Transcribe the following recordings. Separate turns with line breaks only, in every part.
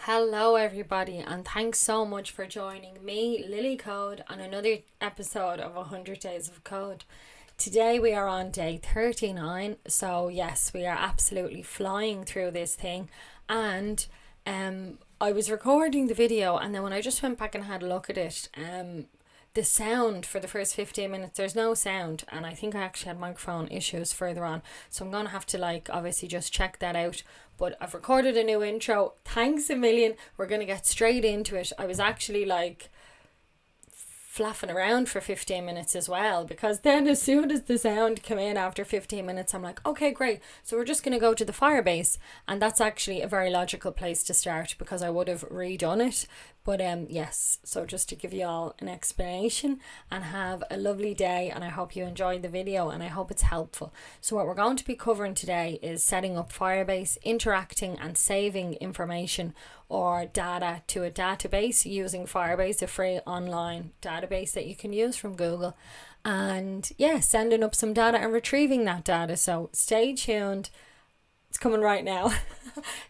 Hello, everybody, and thanks so much for joining me, Lilly Code, on another episode of 100 Days of Code. Today we are on day 39, so yes, we are absolutely flying through this thing. And I was recording the video, and then when I just went back and had a look at it, the sound for the first 15 minutes, there's no sound, and I think I actually had microphone issues further on, so I'm gonna have to obviously just check that out. But I've recorded a new intro. Thanks a million. We're gonna get straight into it. I was actually flapping around for 15 minutes as well, because then as soon as the sound came in after 15 minutes, I'm like, okay, great, so we're just going to go to the Firebase. And that's actually a very logical place to start, because I would have redone it. But yes, so just to give you all an explanation, and have a lovely day, and I hope you enjoyed the video, and I hope it's helpful. So what we're going to be covering today is setting up Firebase, interacting and saving information or data to a database using Firebase, a free online database that you can use from Google, and yeah, sending up some data and retrieving that data. So stay tuned, it's coming right now.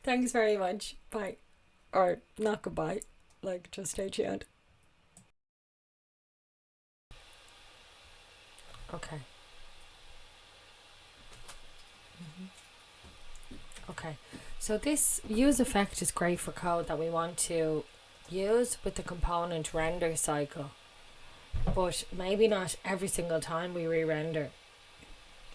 Thanks very much. Bye. Or not goodbye, just stay tuned. Okay. Okay, so this use effect is great for code that we want to use with the component render cycle, but maybe not every single time we re-render,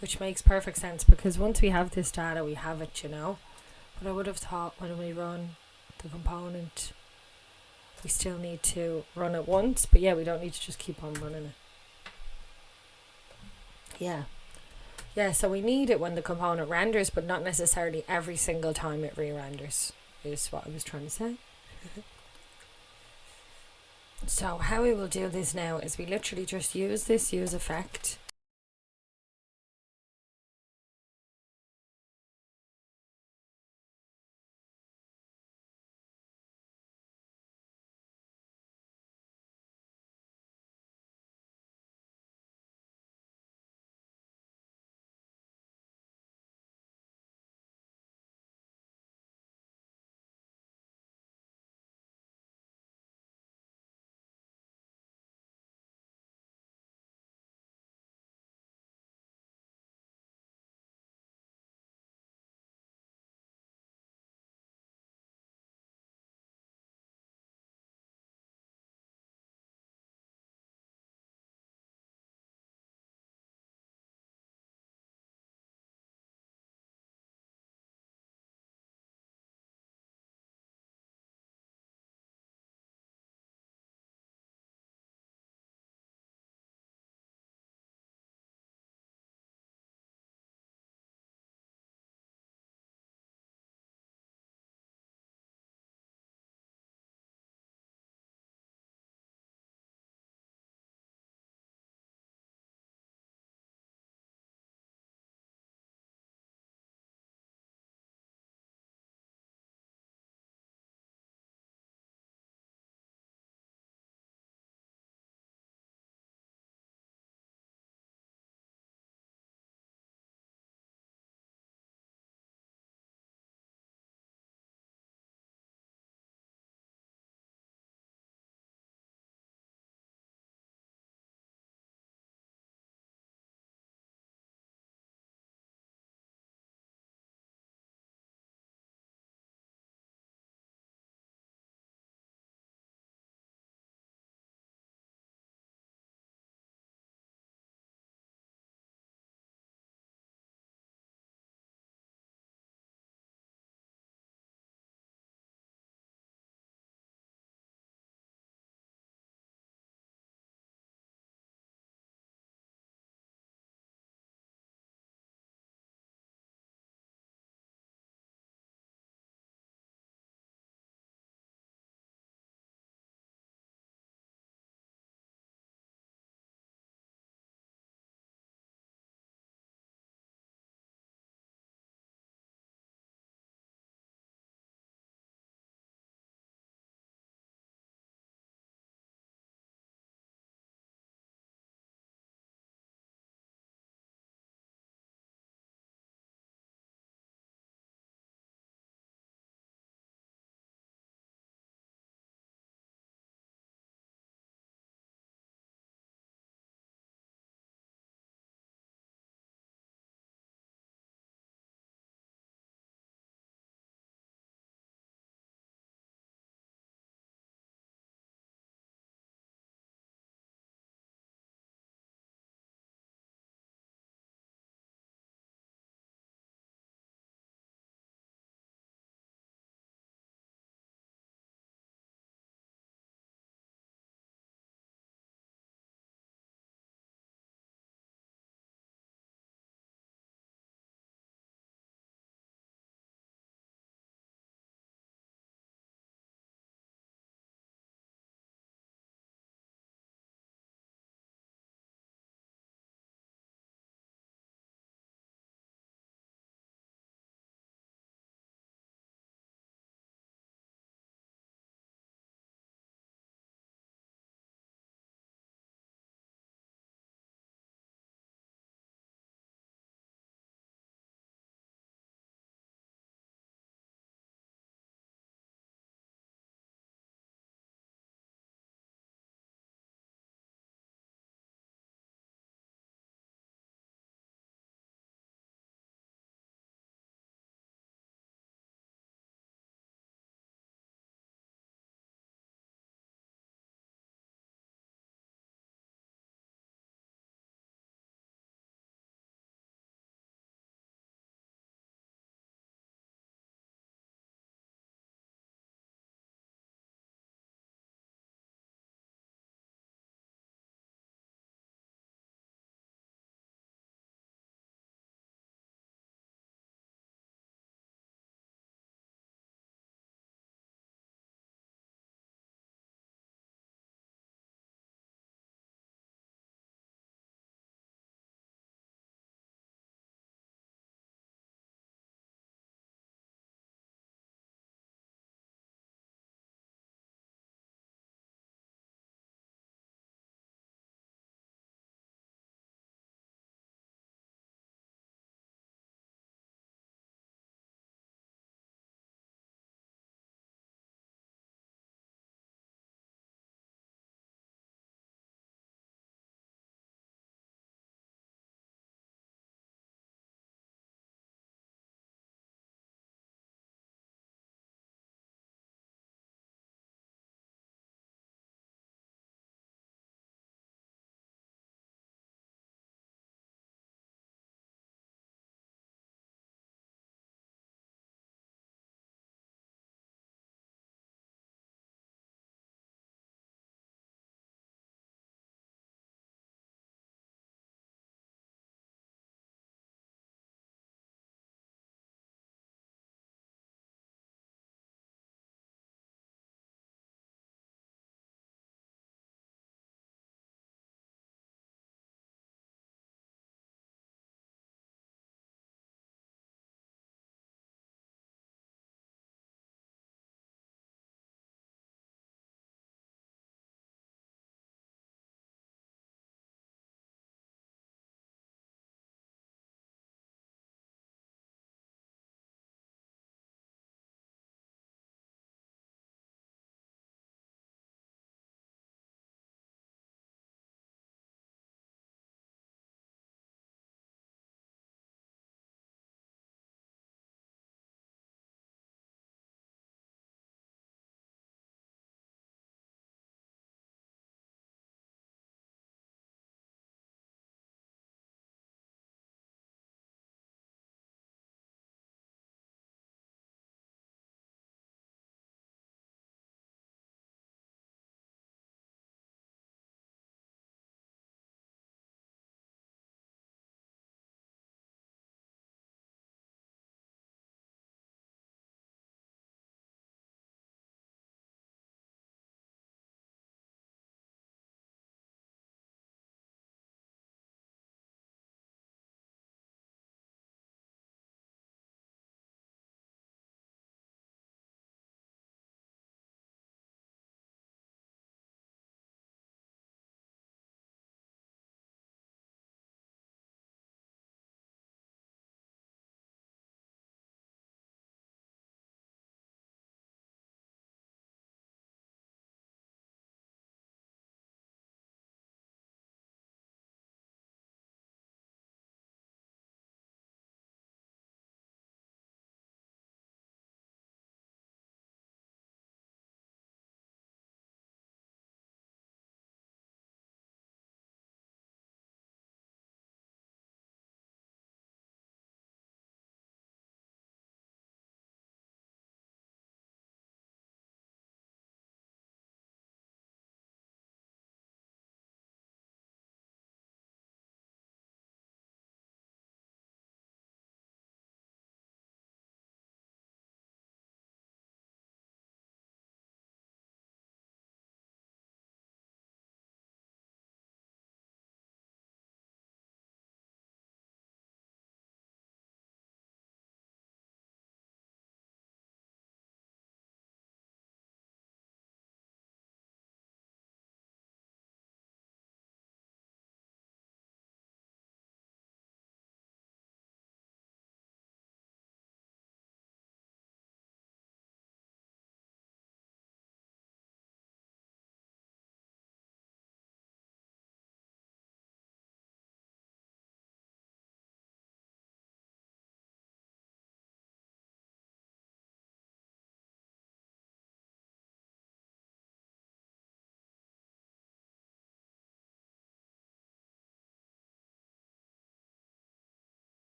which makes perfect sense, because once we have this data, we have it. But I would have thought when we run the component, we still need to run it once, but yeah, we don't need to just keep on running it. Yeah, so we need it when the component renders, but not necessarily every single time it re-renders, is what I was trying to say. So how we will do this now is we literally just use this use effect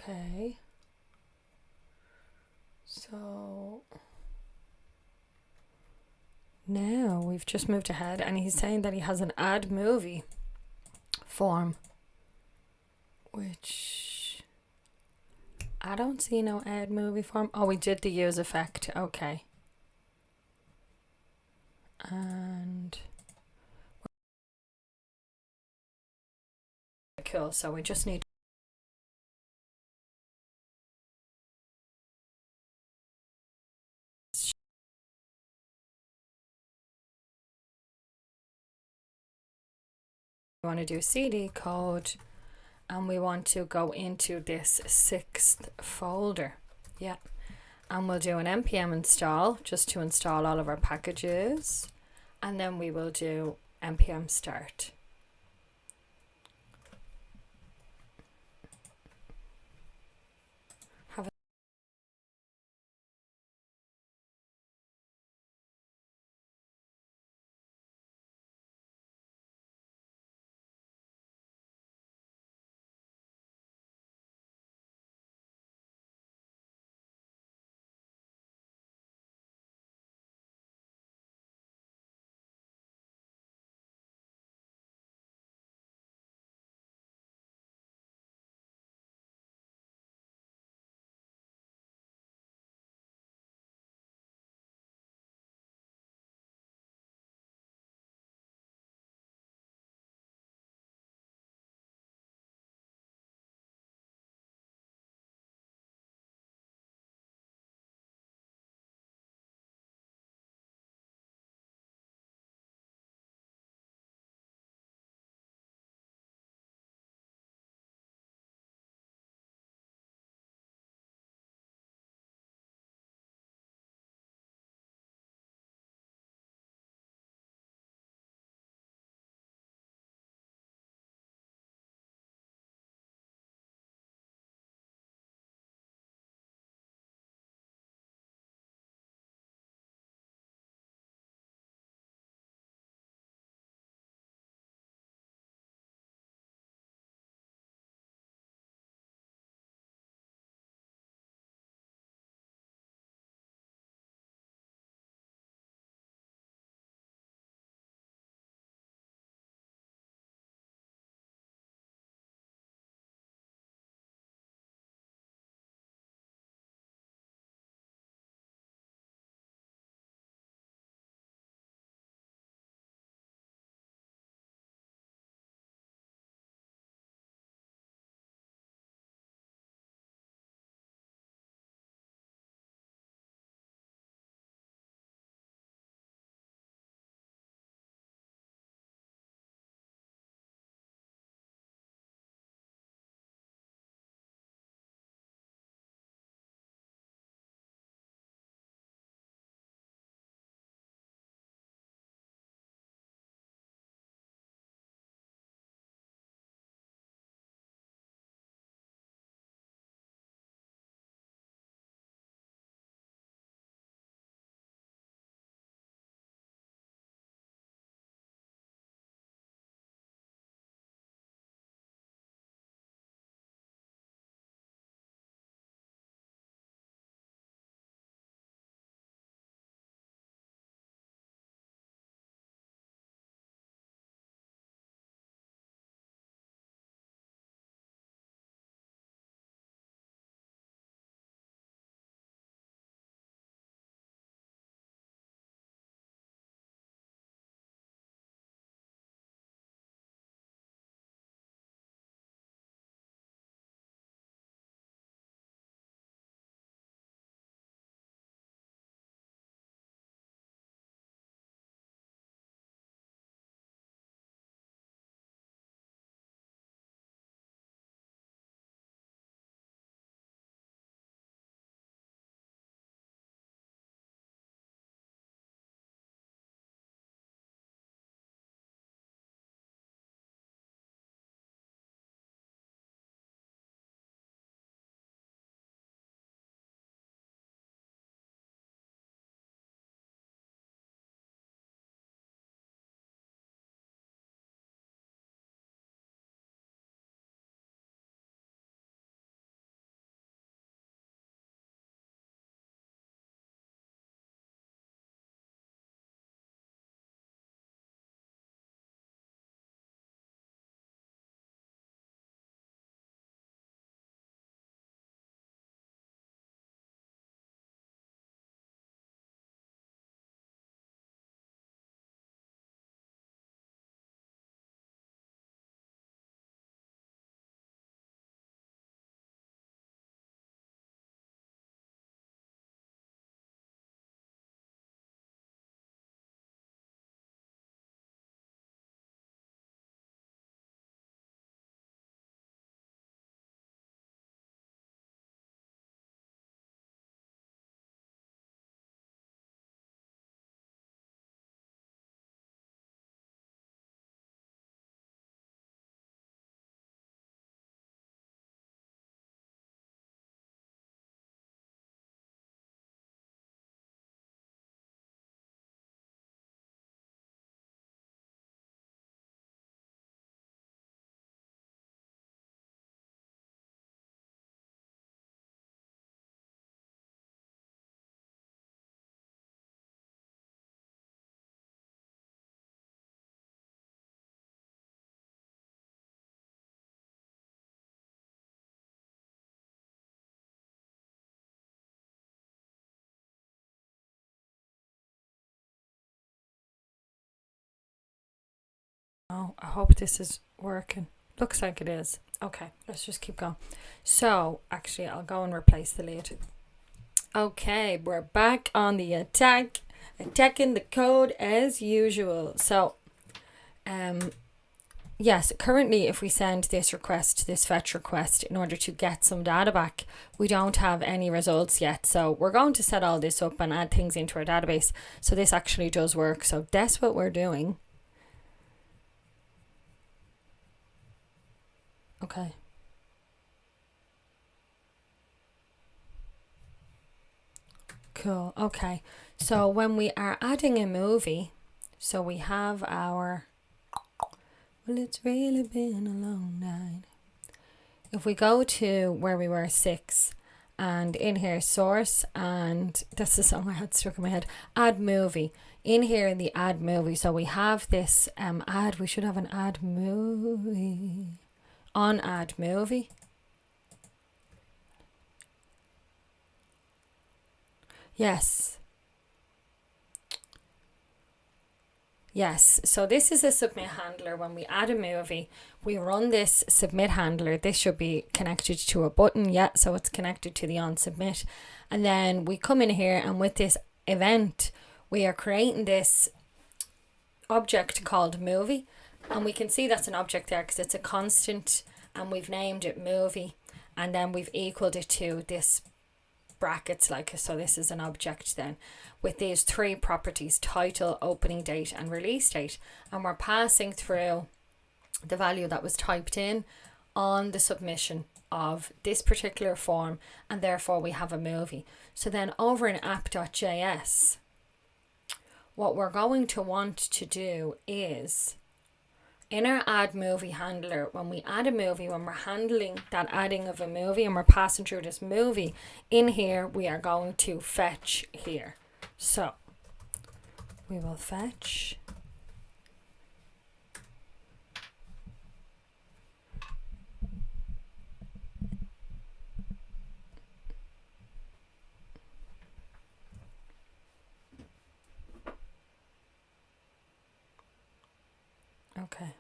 Okay. So now we've just moved ahead, and he's saying that he has an add movie form, which I don't see no add movie form. Oh, we did the use effect. Okay. And cool. So we just need we want to do CD code, and we want to go into this 6th folder. Yeah. And we'll do an npm install just to install all of our packages, and then we will do npm start. know. I hope this is working. Looks like it is. Okay, let's just keep going. So, actually, I'll go and replace the lid. Okay, we're back on the attack. Attacking the code as usual. So, yes, currently if we send this request, this fetch request, in order to get some data back, we don't have any results yet. So we're going to set all this up and add things into our database. So this actually does work. So that's what we're doing. Okay. Cool. Okay. So when we are adding a movie, so we have our, well, it's really been a long night. If we go to where we were 6, and in here source, and that's the song I had stuck in my head, add movie. In here in the add movie, so we have this add, we should have an add movie. On add movie. Yes. Yes, so this is a submit handler. When we add a movie, we run this submit handler. This should be connected to a button. Yeah, so it's connected to the on submit. And then we come in here, and with this event, we are creating this object called movie. And we can see that's an object there because it's a constant, and we've named it movie. And then we've equaled it to this brackets, like, so this is an object then with these 3 properties: title, opening date, and release date. And we're passing through the value that was typed in on the submission of this particular form, and therefore we have a movie. So then over in app.js, what we're going to want to do is, in our add movie handler, when we add a movie, when we're handling that adding of a movie and we're passing through this movie, in here we are going to fetch here. So we will fetch okay.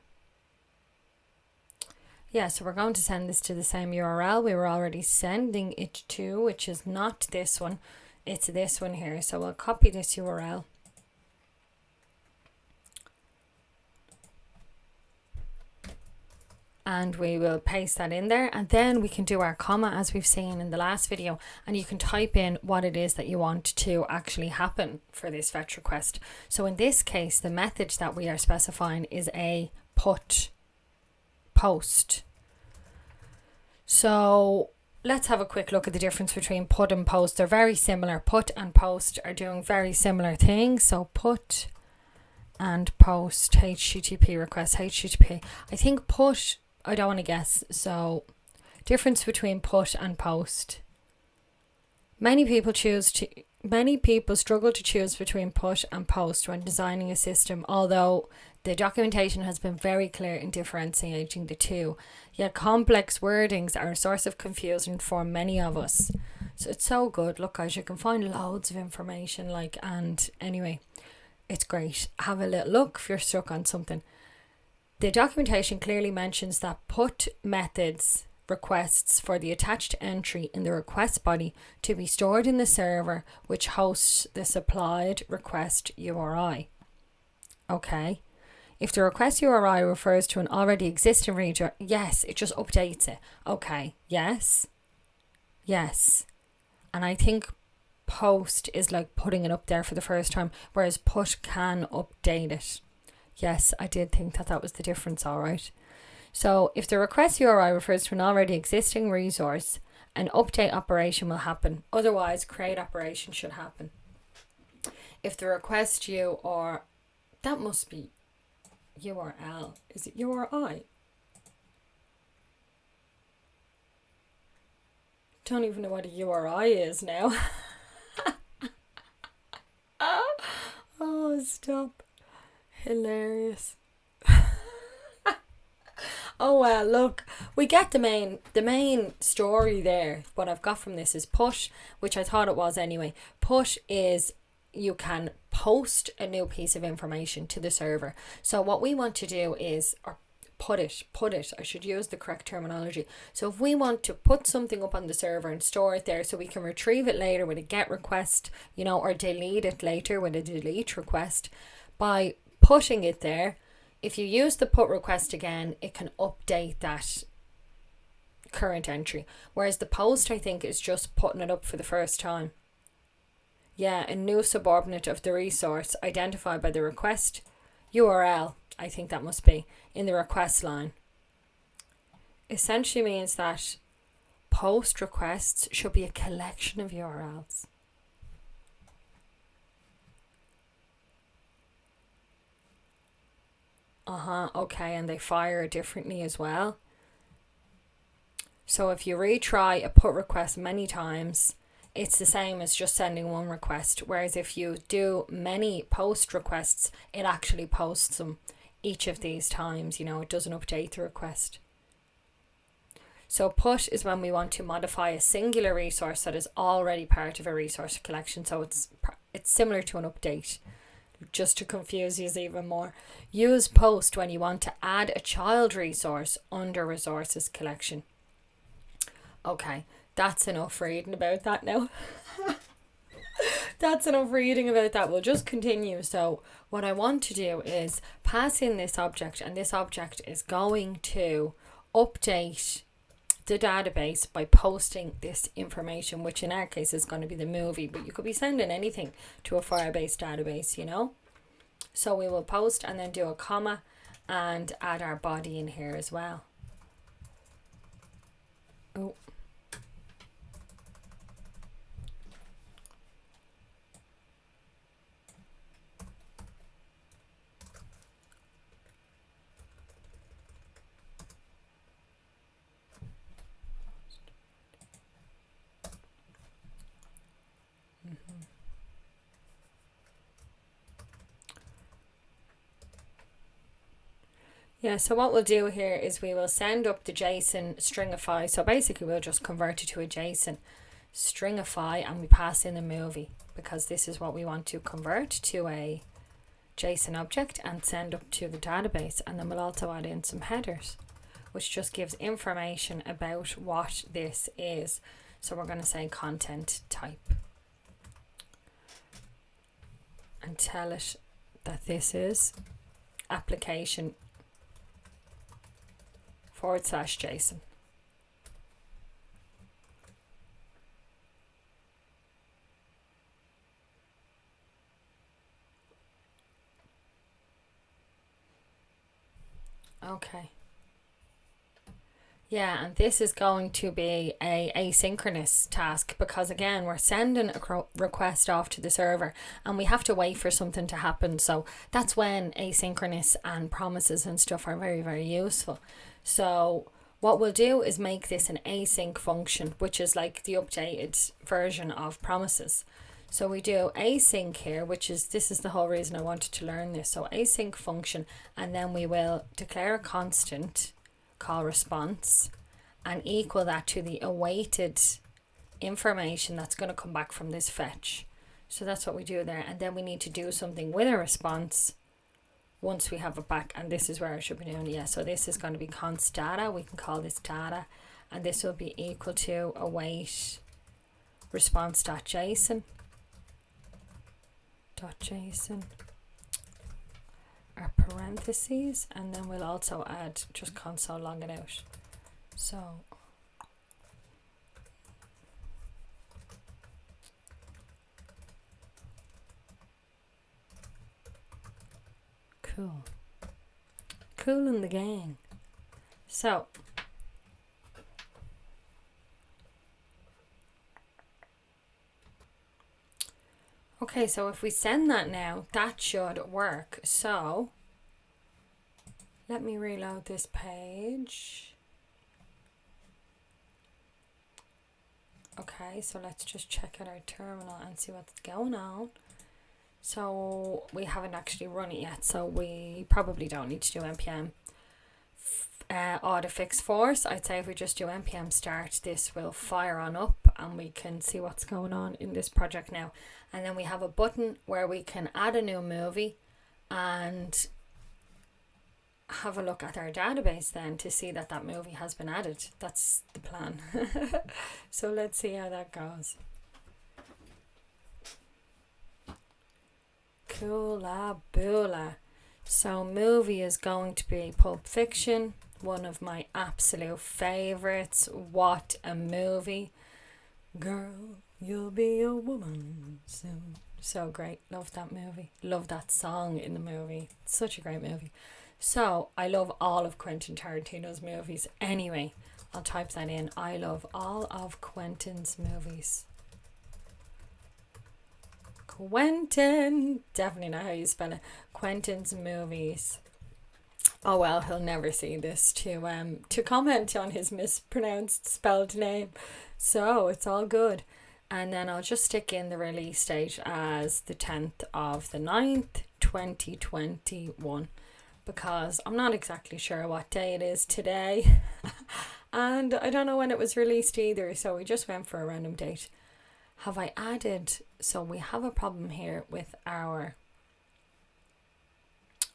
Yeah, so we're going to send this to the same URL we were already sending it to, which is not this one, it's this one here. So we'll copy this URL. And we will paste that in there, and then we can do our comma as we've seen in the last video, and you can type in what it is that you want to actually happen for this fetch request. So in this case, the method that we are specifying is a put post. So let's have a quick look at the difference between put and post. They're very similar. Put and post are doing very similar things. So put and post, HTTP request, HTTP. I think put, I don't want to guess. So difference between put and post. Many people struggle to choose between put and post when designing a system, although the documentation has been very clear in differentiating the two. Yet complex wordings are a source of confusion for many of us. So it's so good. Look, guys, you can find loads of information, and anyway, it's great. Have a little look if you're stuck on something. The documentation clearly mentions that put methods requests for the attached entry in the request body to be stored in the server which hosts the supplied request URI. Okay. If the request URI refers to an already existing reader, yes, it just updates it. Okay, yes. Yes. And I think post is like putting it up there for the first time, whereas put can update it. Yes, I did think that was the difference, all right. So if the request URI refers to an already existing resource, an update operation will happen. Otherwise, create operation should happen. If the request URI, that must be URL. Is it URI? Don't even know what a URI is now. Oh, stop. Hilarious. Oh well, look, we get the main story there. What I've got from this is put, which I thought it was anyway. Put is you can post a new piece of information to the server. So what we want to do is, or put it, I should use the correct terminology. So if we want to put something up on the server and store it there so we can retrieve it later with a get request, you know, or delete it later with a delete request, by putting it there, if you use the put request again, it can update that current entry. Whereas the post, I think, is just putting it up for the first time. Yeah, a new subordinate of the resource identified by the request URL, I think that must be, in the request line. Essentially means that post requests should be a collection of URLs. Okay, and they fire differently as well. So if you retry a put request many times, it's the same as just sending one request. Whereas if you do many post requests, it actually posts them each of these times, you know, it doesn't update the request. So put is when we want to modify a singular resource that is already part of a resource collection. So it's similar to an update, just to confuse you even more. Use post when you want to add a child resource under resources collection. Okay, that's enough reading about that now. That's enough reading about that. We'll just continue. So what I want to do is pass in this object, and this object is going to update the database by posting this information, which in our case is going to be the movie, but you could be sending anything to a Firebase database, you know. So we will post and then do a comma and add our body in here as well. Oh. Yeah, so what we'll do here is we will send up the JSON stringify. So basically we'll just convert it to a JSON stringify, and we pass in a movie because this is what we want to convert to a JSON object and send up to the database. And then we'll also add in some headers, which just gives information about what this is. So we're going to say content type and tell it that this is application /JSON. Okay. Yeah, and this is going to be a asynchronous task because again we're sending a request off to the server and we have to wait for something to happen. So that's when asynchronous and promises and stuff are very, very useful. So what we'll do is make this an async function, which is like the updated version of promises. So we do async here, this is the whole reason I wanted to learn this. So async function, and then we will declare a constant call response and equal that to the awaited information that's going to come back from this fetch. So that's what we do there, and then we need to do something with a response once we have it back, and this is where I should be doing. Yeah, so this is going to be const data. We can call this data, and this will be equal to await response.json our parentheses, and then we'll also add just console logging out. So cool in the gang. So okay, so if we send that now, that should work. So let me reload this page. Okay, so let's just check out our terminal and see what's going on. So we haven't actually run it yet, so we probably don't need to do npm auto fix force. I'd say if we just do npm start, this will fire on up and we can see what's going on in this project now. And then we have a button where we can add a new movie and have a look at our database then to see that that movie has been added. That's the plan. So let's see how that goes. Coola boola. So movie is going to be Pulp Fiction, one of my absolute favorites. What a movie. Girl, you'll be a woman soon. So great. Love that movie. Love that song in the movie. Such a great movie. So I love all of Quentin Tarantino's movies. Anyway, I'll type that in. I love all of Quentin's movies. Quentin, definitely not how you spell it. Quentin's movies. Oh well, he'll never see this to comment on his mispronounced spelled name. So it's all good. And then I'll just stick in the release date as the 10th of the 9th, 2021. Because I'm not exactly sure what day it is today. And I don't know when it was released either. So we just went for a random date. Have I added... So we have a problem here with our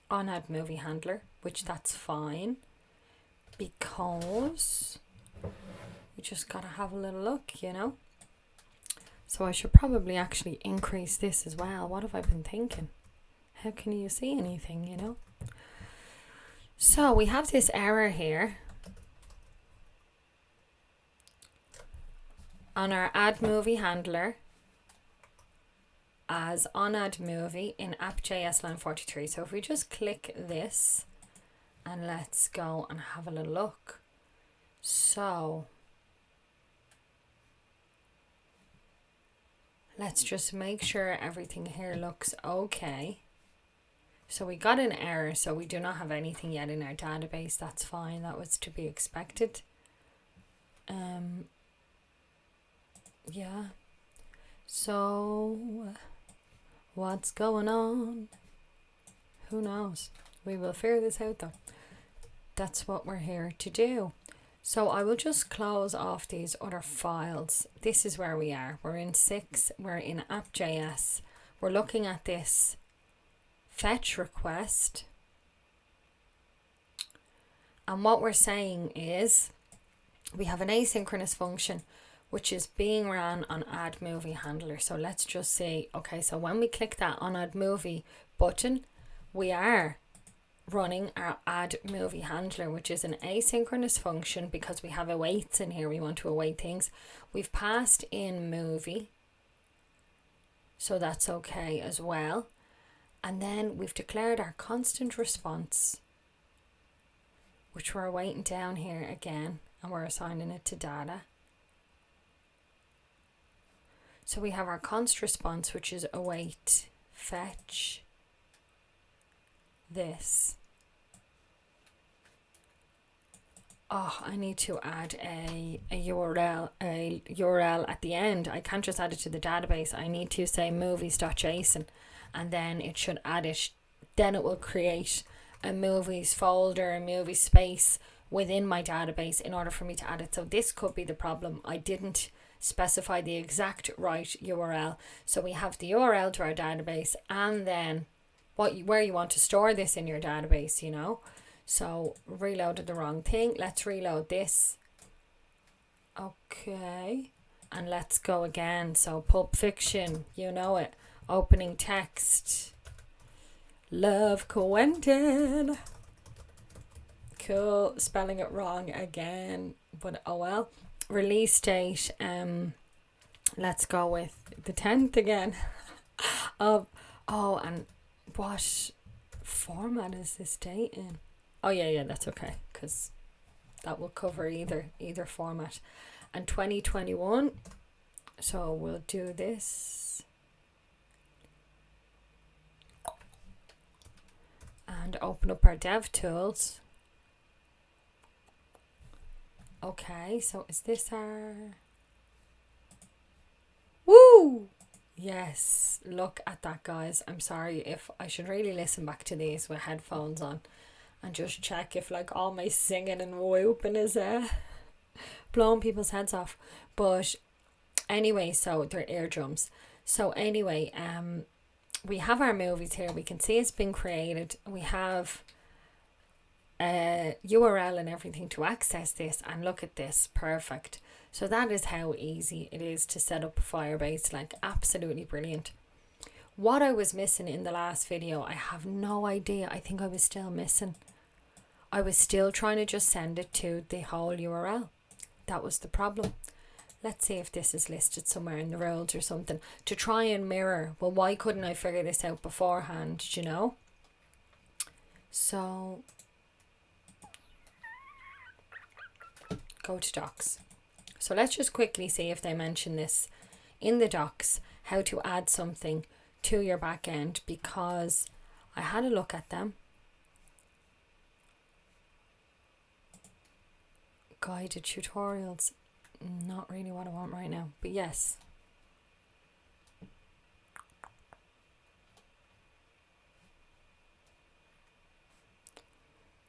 on-add movie handler. Which that's fine. Because we just got to have a little look, you know. So I should probably actually increase this as well. What have I been thinking? How can you see anything, you know? So we have this error here on our add movie handler as on add movie in app.js line 43. So if we just click this and let's go and have a little look. So let's just make sure everything here looks okay. So we got an error, so we do not have anything yet in our database. That's fine. That was to be expected. Yeah. So what's going on? Who knows? We will figure this out though. That's what we're here to do. So I will just close off these other files. This is where we are. We're in 6. We're in app.js. We're looking at this fetch request, and what we're saying is we have an asynchronous function which is being ran on add movie handler. So let's just say, okay, so when we click that on add movie button, we are running our add movie handler, which is an asynchronous function because we have awaits in here. We want to await things. We've passed in movie, so that's okay as well. And then we've declared our constant response, which we're waiting down here again, and we're assigning it to data. So we have our const response, which is await fetch this. Oh, I need to add a URL at the end. I can't just add it to the database. I need to say movies.json. And then it should add it. Then it will create a movies folder, a movie space within my database in order for me to add it. So this could be the problem. I didn't specify the exact right URL. So we have the URL to our database and then where you want to store this in your database, you know. So reloaded the wrong thing. Let's reload this. Okay. And let's go again. So Pulp Fiction, you know it. Opening text. Love Quentin. Cool. Spelling it wrong again. But oh well. Release date. Let's go with the 10th again. And what format is this date in? Oh yeah, that's okay. Because that will cover either format. And 2021. So we'll do this. And open up our dev tools. Okay, so is this our... Woo! Yes, look at that, guys. I'm sorry if I should really listen back to these with headphones on and just check if like all my singing and whooping is blowing people's heads off. But Anyway, so they're eardrums. So anyway, we have our movies here. We can see it's been created. We have a URL and everything to access this, and look at this, perfect. So that is how easy it is to set up Firebase, like absolutely brilliant. What I was missing in the last video, I have no idea. I think I was still missing. I was still trying to just send it to the whole URL. That was the problem. Let's see if this is listed somewhere in the rules or something to try and mirror. Well, why couldn't I figure this out beforehand, you know? So go to docs. So let's just quickly see if they mention this in the docs, how to add something to your backend, because I had a look at them. Guided tutorials, not really what I want right now, but yes.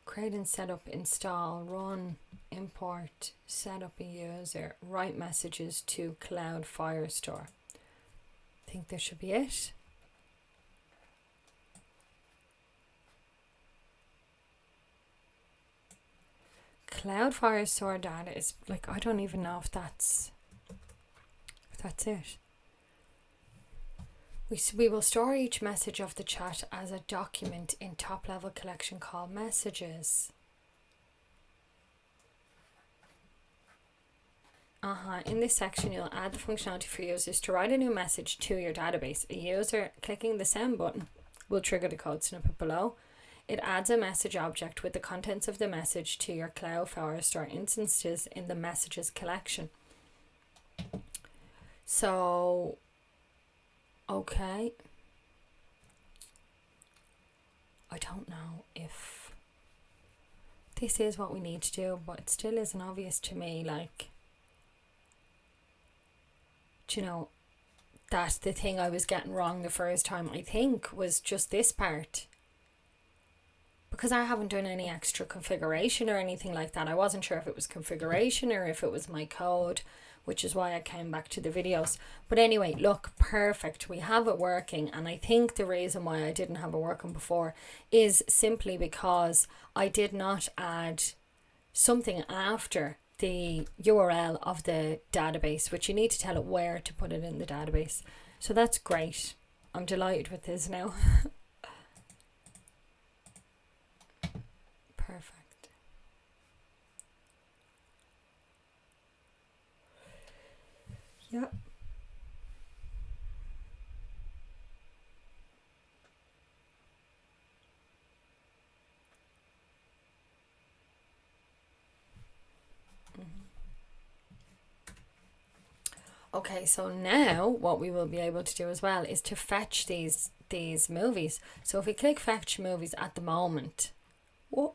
Create and set up, install, run, import, set up a user, write messages to Cloud Firestore. I think this should be it. Cloud Firestore data is like, I don't even know if that's it. We will store each message of the chat as a document in top level collection called messages. In this section, you'll add the functionality for users to write a new message to your database. A user clicking the send button will trigger the code snippet below. It adds a message object with the contents of the message to your Cloud Firestore instances in the messages collection. So, okay. I don't know if this is what we need to do, but it still isn't obvious to me, like, do you know, that the thing I was getting wrong the first time, I think, was just this part. Because I haven't done any extra configuration or anything like that. I wasn't sure if it was configuration or if it was my code, which is why I came back to the videos. But anyway, look, perfect. We have it working. And I think the reason why I didn't have it working before is simply because I did not add something after the URL of the database, which you need to tell it where to put it in the database. So that's great. I'm delighted with this now. Perfect. Yep. Okay, so now what we will be able to do as well is to fetch these movies. So if we click fetch movies at the moment, what?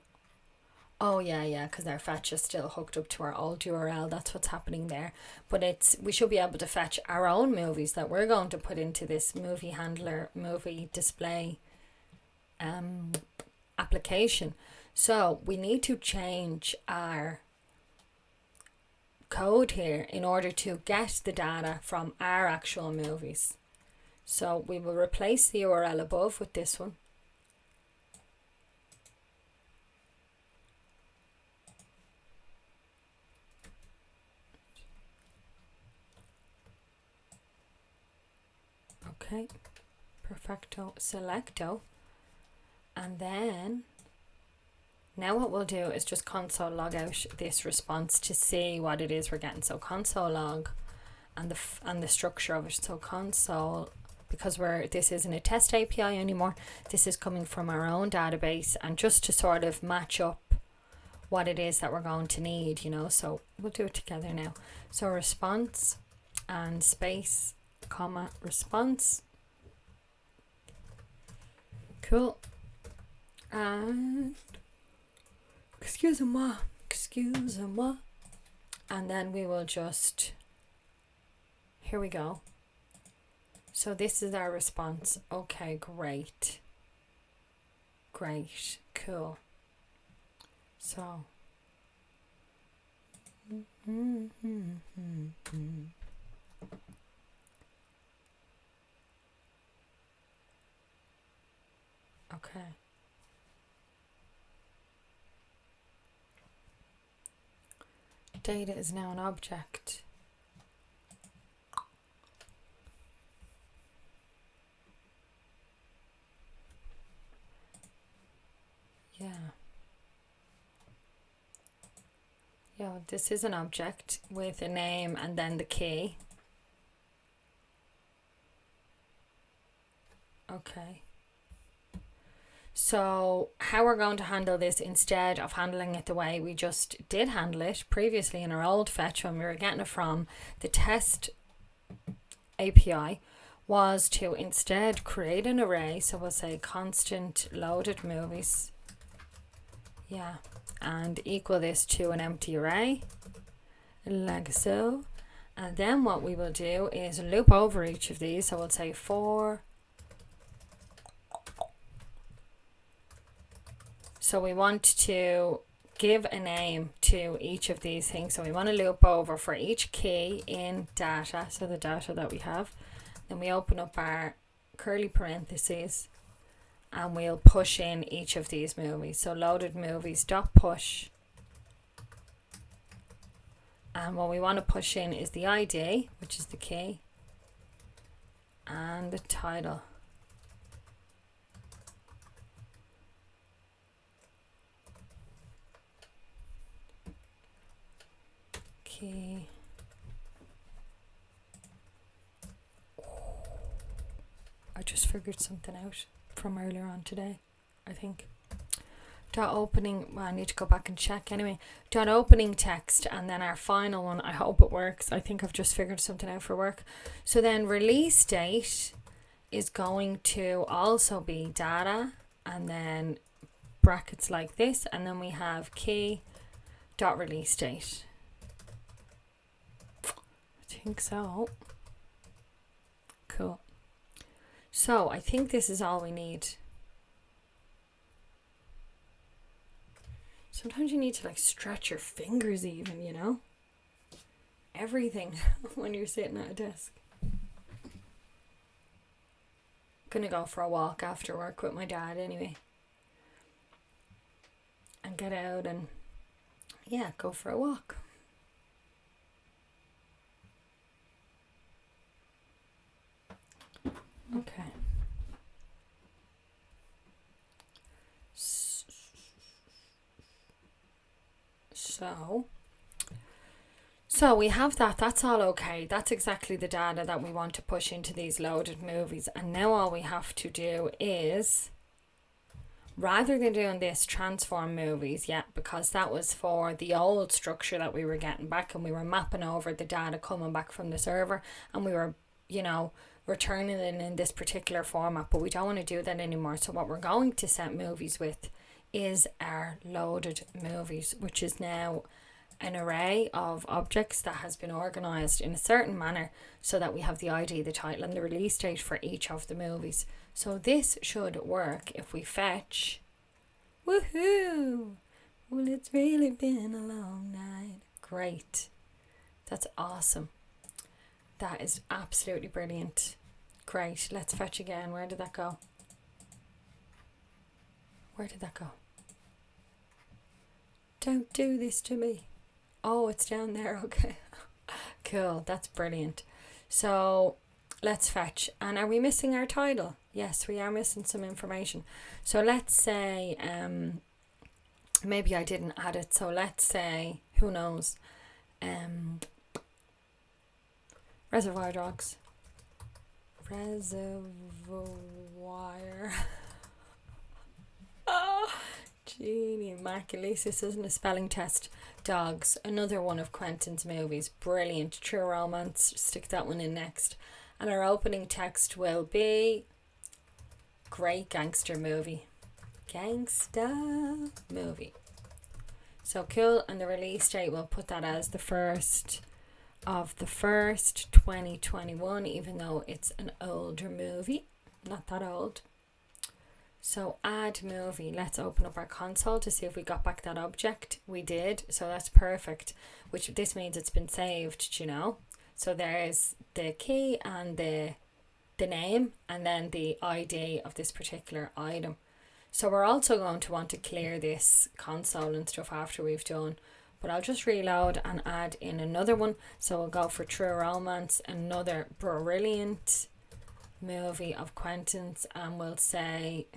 Oh yeah, because our fetch is still hooked up to our old URL. That's what's happening there. But we should be able to fetch our own movies that we're going to put into this movie handler, movie display application. So we need to change our code here in order to get the data from our actual movies. So we will replace the URL above with this one. Okay, perfecto, selecto. And then now what we'll do is just console log out this response to see what it is we're getting. So console log and the structure of it. So console, because this isn't a test API anymore, this is coming from our own database, and just to sort of match up what it is that we're going to need, you know. So we'll do it together now. So response and space, comma, response. Cool. And excusez-moi. And then we will just, here we go. So this is our response. Okay, great, cool. So Okay. Data is now an object. Yeah. Yeah, this is an object with a name and then the key. Okay. So how we're going to handle this, instead of handling it the way we just did handle it previously in our old fetch when we were getting it from the test API, was to instead create an array. So we'll say constant loaded movies. Yeah. And equal this to an empty array, like so. And then what we will do is loop over each of these. So we'll say for. So we want to give a name to each of these things. So we want to loop over for each key in data, so the data that we have. Then we open up our curly parentheses and we'll push in each of these movies. So loaded movies dot push. And what we want to push in is the ID, which is the key, and the title. Key. I just figured something out from earlier on today, I think. Dot opening, well, I need to go back and check anyway. Dot opening text, and then our final one, I hope it works. I think I've just figured something out for work. So then release date is going to also be data, and then brackets like this, and then we have key dot release date. I think so. Cool. So I think this is all we need. Sometimes you need to like stretch your fingers even, you know? Everything when you're sitting at a desk. Gonna go for a walk after work with my dad anyway. And get out and, yeah, go for a walk. Okay. So we have that. That's all okay. That's exactly the data that we want to push into these loaded movies. And now all we have to do is, rather than doing this transform movies yet, because that was for the old structure that we were getting back, and we were mapping over the data coming back from the server, and we were, you know, returning it in this particular format, but we don't want to do that anymore. So what we're going to set movies with is our loaded movies, which is now an array of objects that has been organized in a certain manner so that we have the ID, the title, and the release date for each of the movies. So this should work if we fetch. Woohoo! Well, it's really been a long night. Great. That's awesome. That is absolutely brilliant. Great. Let's fetch again. Where did that go? Where did that go? Don't do this to me. Oh, it's down there. Okay. Cool. That's brilliant. So let's fetch. And are we missing our title? Yes, we are missing some information. So let's say, maybe I didn't add it. So let's say, who knows? Reservoir Dogs. Reservoir. Oh, Genie, Mark, at least this isn't a spelling test. Dogs, another one of Quentin's movies. Brilliant. True Romance. Stick that one in next. And our opening text will be great gangster movie. Gangsta movie. So cool. And the release date, we'll put that as the 1st of the 1st, 2021, even though it's an older movie. Not that old. So add movie. Let's open up our console to see if we got back that object. We did. So that's perfect. Which this means it's been saved, you know. So there's the key and the name, and then the ID of this particular item. So we're also going to want to clear this console and stuff after we've done. But I'll just reload and add in another one. So we'll go for True Romance, another brilliant movie of Quentin's, and we'll say,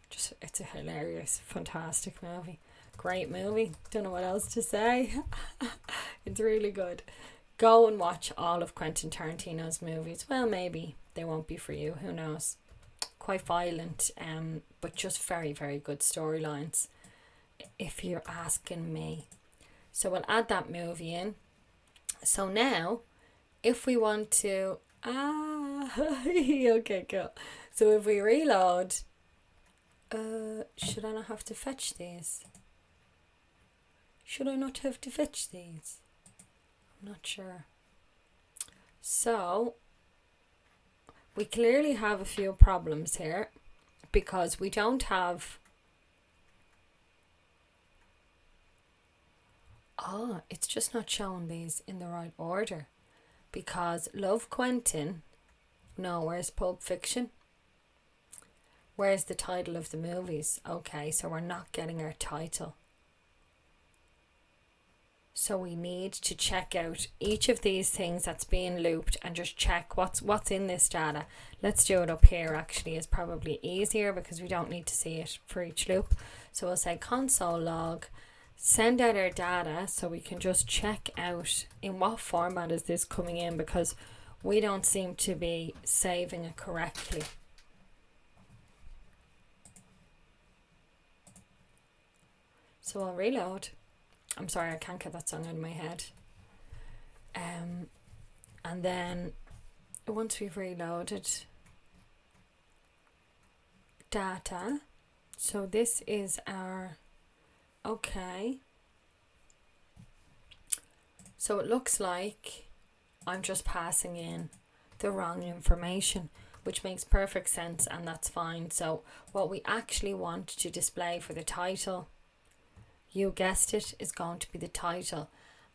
just, it's a hilarious, fantastic movie. Great movie. Don't know what else to say. It's really good. Go and watch all of Quentin Tarantino's movies. Well, maybe they won't be for you. Who knows? Quite violent, but just very, very good storylines, if you're asking me. So we'll add that movie in. So now, if we want to... okay, cool. So if we reload... should I not have to fetch these? Should I not have to fetch these? I'm not sure. So, we clearly have a few problems here because we don't have... it's just not showing these in the right order. Because Love Quentin... No, where's Pulp Fiction? Where's the title of the movies? Okay, so we're not getting our title. So we need to check out each of these things that's being looped and just check what's in this data. Let's do it up here actually, is probably easier because we don't need to see it for each loop. So we'll say console log, send out our data so we can just check out in what format is this coming in, because we don't seem to be saving it correctly. So I'll reload. I'm sorry, I can't get that song out of my head. And then once we've reloaded data, so this is our... Okay. So it looks like I'm just passing in the wrong information, which makes perfect sense, and that's fine. So what we actually want to display for the title, you guessed it, is going to be the title.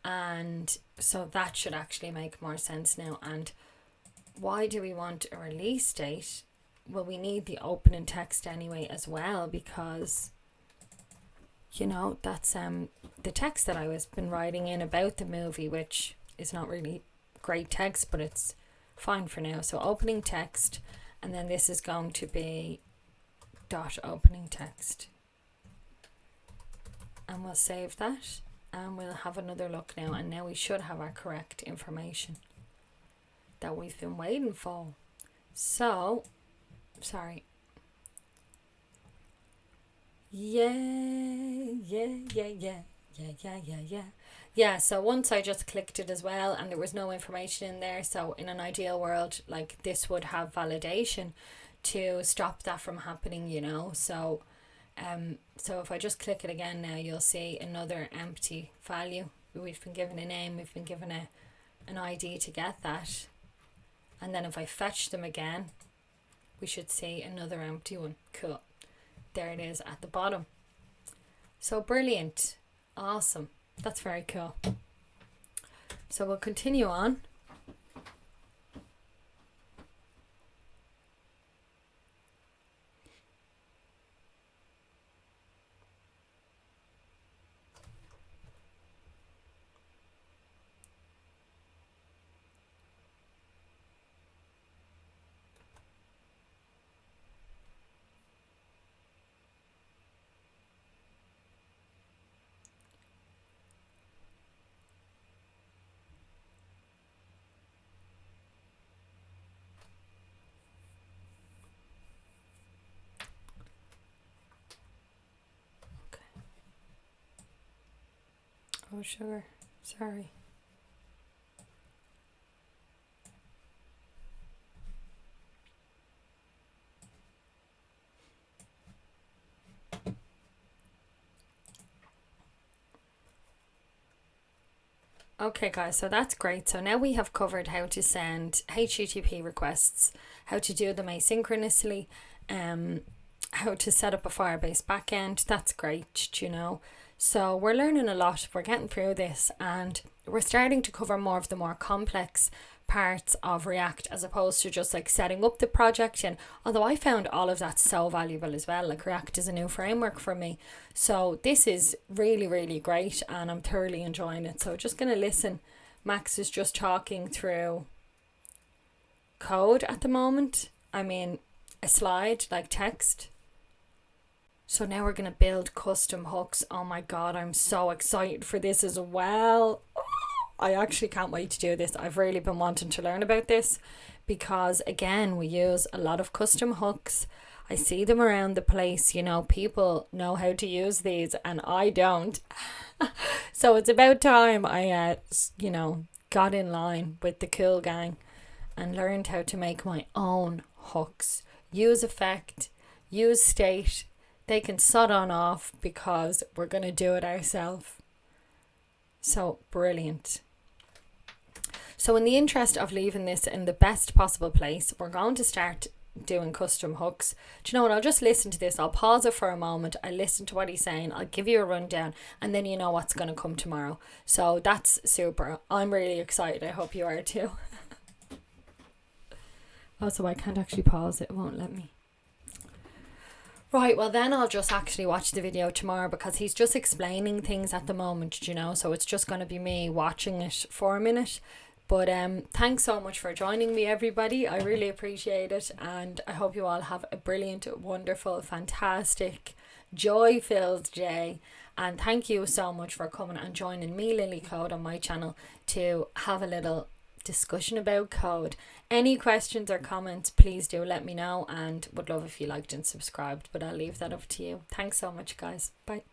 And so that should actually make more sense now. And why do we want a release date? Well, we need the opening text anyway as well, because, you know, that's the text that I was been writing in about the movie, which is not really great text, but it's fine for now. So opening text, and then this is going to be dot opening text. And we'll save that, and we'll have another look now, and now we should have our correct information that we've been waiting for. So, sorry. Yeah, so once I just clicked it as well, and there was no information in there, so in an ideal world, like, this would have validation to stop that from happening, you know. So so if I just click it again now, you'll see another empty value. We've been given a name, we've been given an ID to get that. And then if I fetch them again, we should see another empty one. Cool. There it is at the bottom. So brilliant. Awesome. That's very cool. So we'll continue on. Oh, sugar. Sorry. Okay guys, so that's great. So now we have covered how to send HTTP requests, how to do them asynchronously, how to set up a Firebase backend. That's great, you know. So we're learning a lot, we're getting through this, and we're starting to cover more of the more complex parts of React, as opposed to just like setting up the project. And although I found all of that so valuable as well, like React is a new framework for me, so this is really, really great and I'm thoroughly enjoying it. So just gonna listen. Max is just talking through code at the moment. I mean, a slide like text. So now we're gonna build custom hooks. Oh my god, I'm so excited for this as well. I actually can't wait to do this. I've really been wanting to learn about this because, again, we use a lot of custom hooks. I see them around the place, you know, people know how to use these and I don't. So it's about time I, got in line with the cool gang and learned how to make my own hooks. Use effect, use state. They can sod on off because we're going to do it ourselves. So brilliant. So in the interest of leaving this in the best possible place, we're going to start doing custom hooks. Do you know what? I'll just listen to this. I'll pause it for a moment. I'll listen to what he's saying. I'll give you a rundown and then you know what's going to come tomorrow. So that's super. I'm really excited. I hope you are too. Also, I can't actually pause it. It won't let me. Right, well then I'll just actually watch the video tomorrow because he's just explaining things at the moment, you know, so it's just going to be me watching it for a minute. But thanks so much for joining me, everybody. I really appreciate it and I hope you all have a brilliant, wonderful, fantastic, joy-filled day. And thank you so much for coming and joining me, Lilly Code, on my channel to have a little discussion about code. Any questions or comments, please do let me know and would love if you liked and subscribed, but I'll leave that up to you. Thanks so much, guys. Bye.